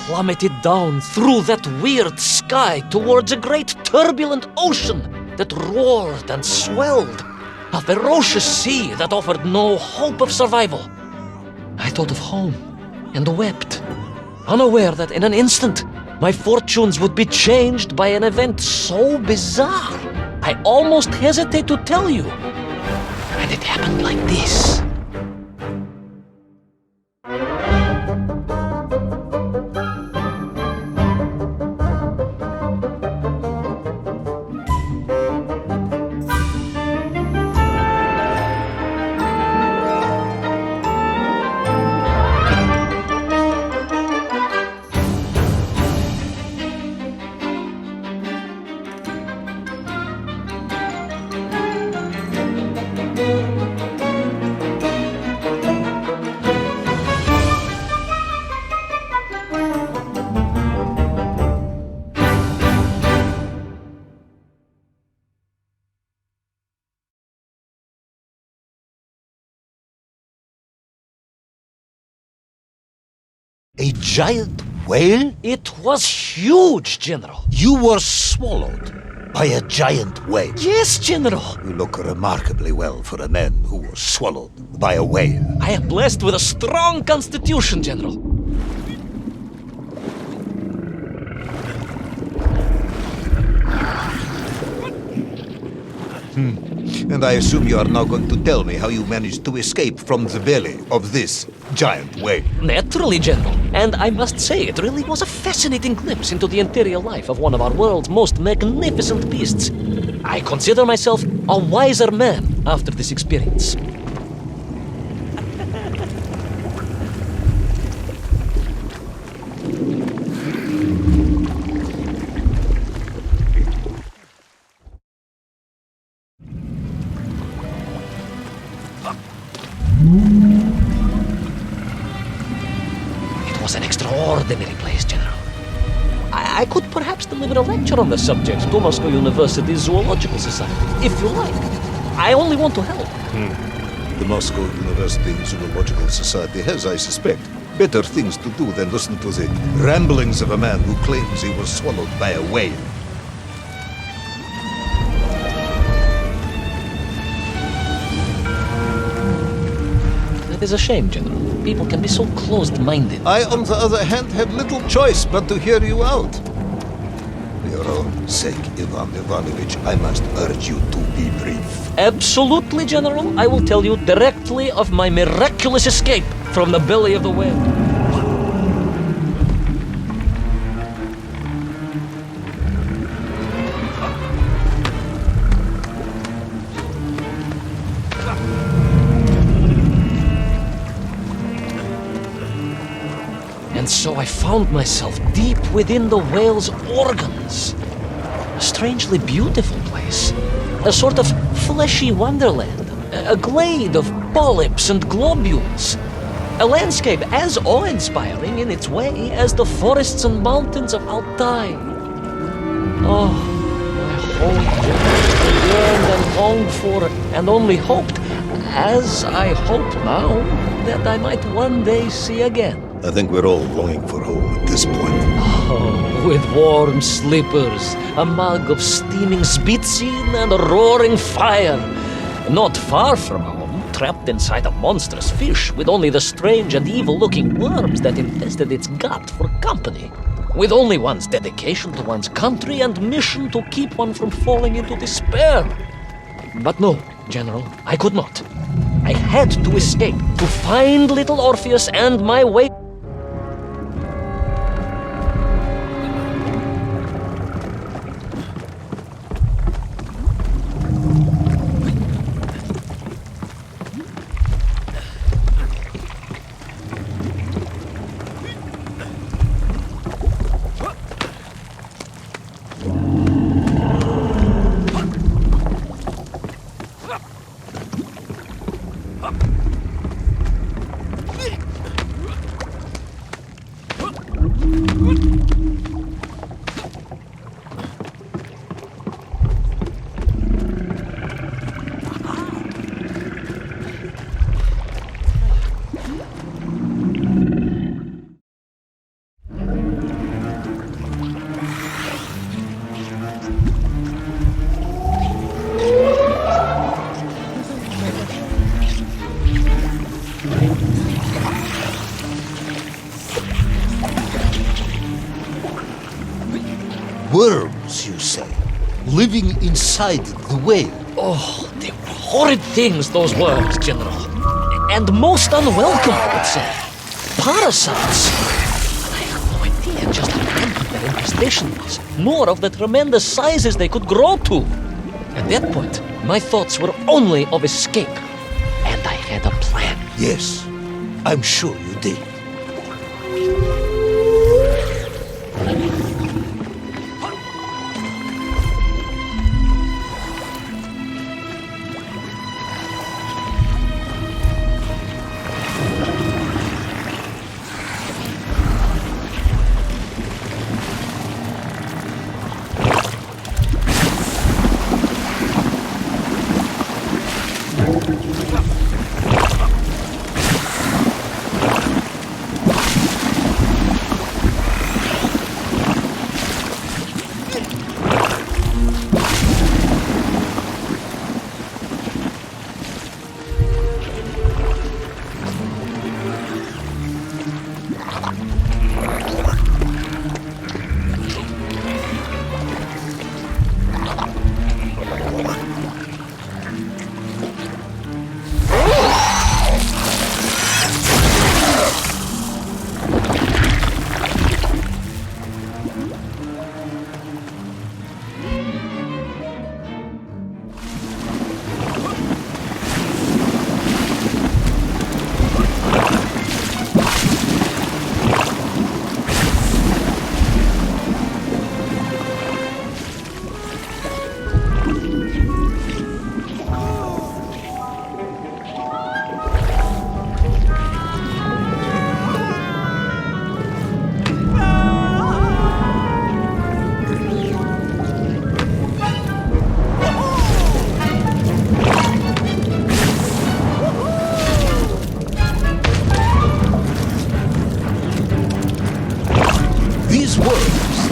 plummeted down through that weird sky towards a great turbulent ocean that roared and swelled, a ferocious sea that offered no hope of survival. I thought of home and wept, unaware that in an instant my fortunes would be changed by an event so bizarre I almost hesitate to tell you. And it happened like this. A giant whale? It was huge, General. You were swallowed by a giant whale. Yes, General. You look remarkably well for a man who was swallowed by a whale. I am blessed with a strong constitution, General. And I assume you are now going to tell me how you managed to escape from the belly of this giant whale. Naturally, General. And I must say, it really was a fascinating glimpse into the interior life of one of our world's most magnificent beasts. I consider myself a wiser man after this experience. It was an extraordinary place, General. I could perhaps deliver a lecture on the subject to Moscow University's Zoological Society, if you like. I only want to help. The Moscow University Zoological Society has, I suspect, better things to do than listen to the ramblings of a man who claims he was swallowed by a whale. That is a shame, General. People can be so closed-minded. I, on the other hand, had little choice but to hear you out. For your own sake, Ivan Ivanovich, I must urge you to be brief. Absolutely, General. I will tell you directly of my miraculous escape from the belly of the whale. And so I found myself deep within the whale's organs. A strangely beautiful place. A sort of fleshy wonderland. A glade of polyps and globules. A landscape as awe-inspiring in its way as the forests and mountains of Altai. Oh, I hoped, yearned and longed for, and only hoped, as I hope now, that I might one day see again. I think we're all longing for home at this point. Oh, with warm slippers, a mug of steaming Spitzin, and a roaring fire. Not far from home, trapped inside a monstrous fish with only the strange and evil-looking worms that infested its gut for company. With only one's dedication to one's country and mission to keep one from falling into despair. But no, General, I could not. I had to escape, to find little Orpheus and my way. living inside the whale. Oh, they were horrid things, those worms, General. And most unwelcome, I would say. Parasites. I have no idea just how rampant their infestation was, nor of the tremendous sizes they could grow to. At that point, my thoughts were only of escape. And I had a plan. Yes, I'm sure you did.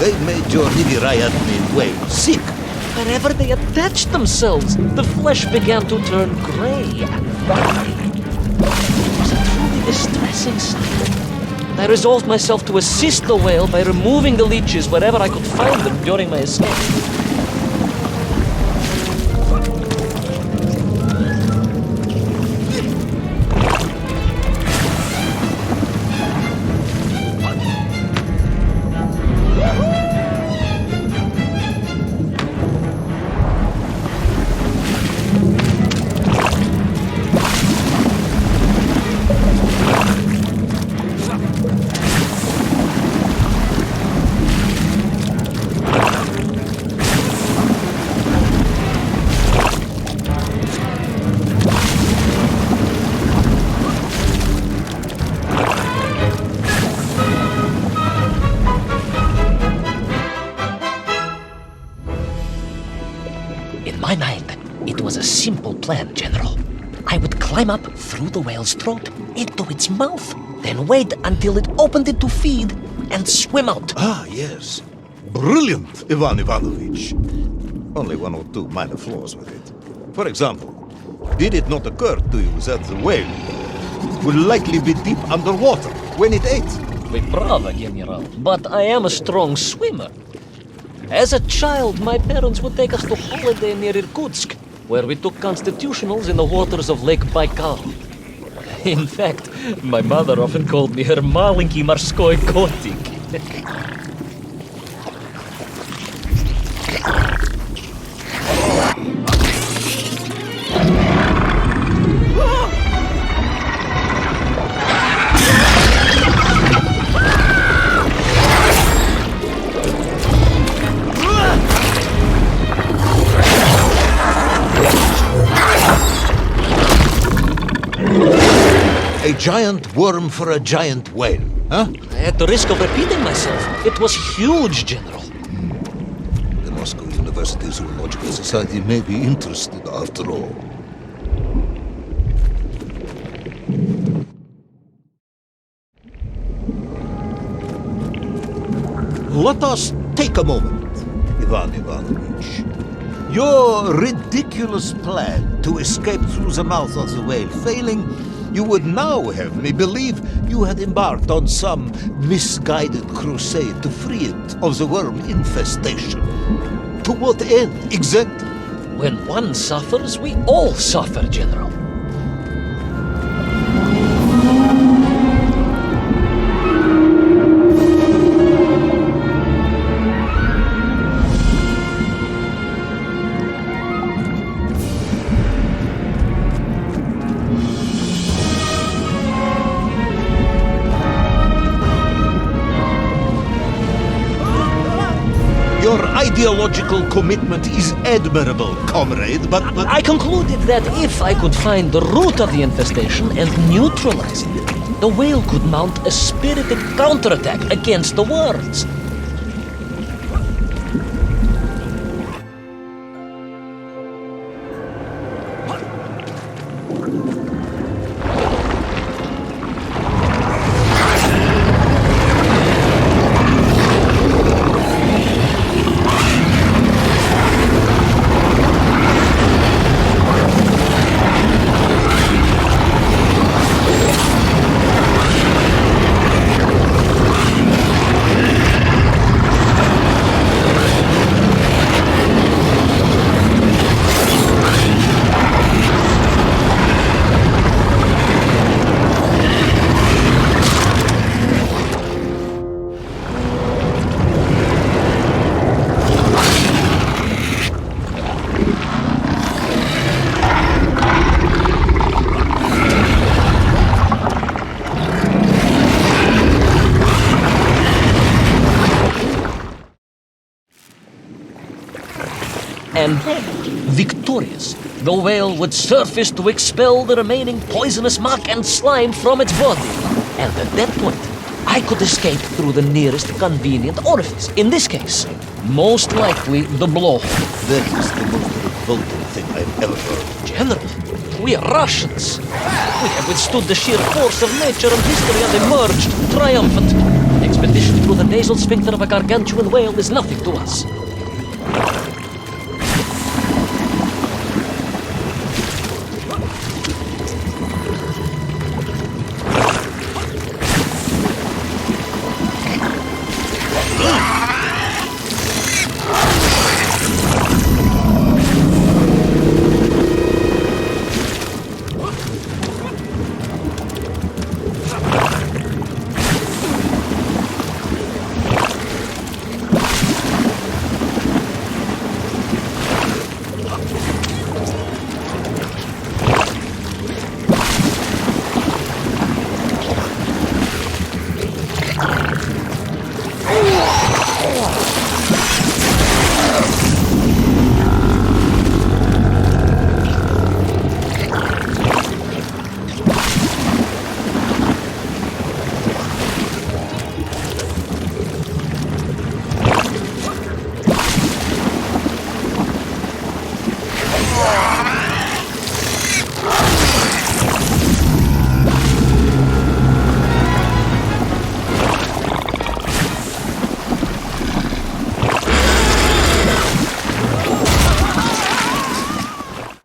They made your Nivirayan whale sick. Wherever they attached themselves, the flesh began to turn gray and fatty. It was a truly distressing sight. I resolved myself to assist the whale by removing the leeches wherever I could find them during my escape. In my mind, it was a simple plan, General. I would climb up through the whale's throat into its mouth, then wait until it opened it to feed and swim out. Ah, yes. Brilliant, Ivan Ivanovich. Only one or two minor flaws with it. For example, did it not occur to you that the whale would likely be deep underwater when it ate? Вы правы, General, but I am a strong swimmer. As a child, my parents would take us to holiday near Irkutsk, where we took constitutionals in the waters of Lake Baikal. In fact, my mother often called me her маленький морской котик. A giant worm for a giant whale, huh? At the risk of repeating myself, it was huge, General. The Moscow University Zoological Society may be interested after all. Let us take a moment, Ivan Ivanovich. Your ridiculous plan to escape through the mouth of the whale failing, you would now have me believe you had embarked on some misguided crusade to free it of the worm infestation. To what end, exactly? When one suffers, we all suffer, General. Your ideological commitment is admirable, comrade, but... I concluded that if I could find the root of the infestation and neutralize it, the whale could mount a spirited counterattack against the worms. And then, victorious, the whale would surface to expel the remaining poisonous muck and slime from its body. And at that point, I could escape through the nearest convenient orifice. In this case, most likely the blowhole. That is the most revolting thing I've ever heard. General, we are Russians. We have withstood the sheer force of nature and history and emerged triumphant. An expedition through the nasal sphincter of a gargantuan whale is nothing to us.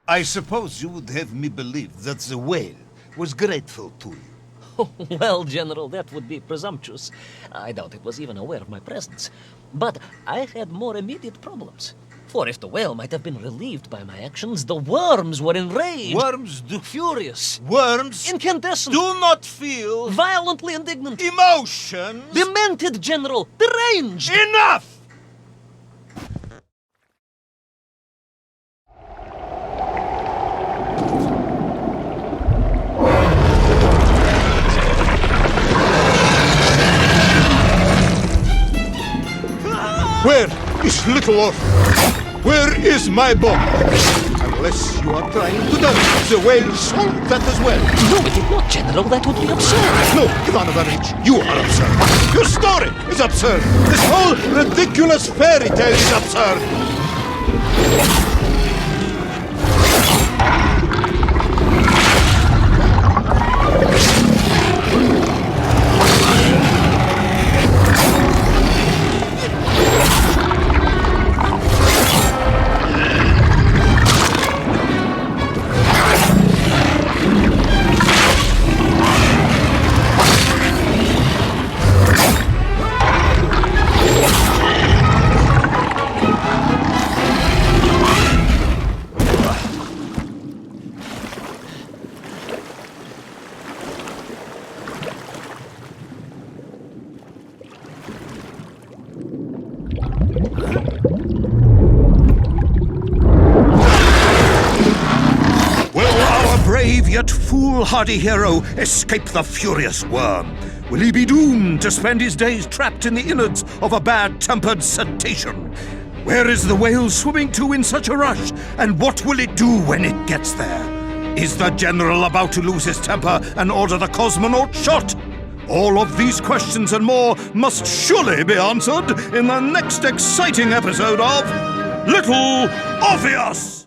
I suppose you would have me believe that the whale was grateful to you. Oh, well, General, that would be presumptuous. I doubt it was even aware of my presence. But I had more immediate problems. For if the whale might have been relieved by my actions, the worms were enraged. Worms do... Furious. Worms Incandescent. do not feel... Violently indignant. emotions. Demented, General. Deranged. Enough! Where is little Orpheus? Where is my bomb? Unless you are trying to dance, the whale solved that as well. No, it did not, General. That would be absurd. No, Ivan Ivanovich, you are absurd. Your story is absurd. This whole ridiculous fairy tale is absurd. foolhardy hero escape the furious worm? Will he be doomed to spend his days trapped in the innards of a bad-tempered cetacean? Where is the whale swimming to in such a rush, and what will it do when it gets there? Is the general about to lose his temper and order the cosmonaut shot? All of these questions and more must surely be answered in the next exciting episode of Little Orpheus!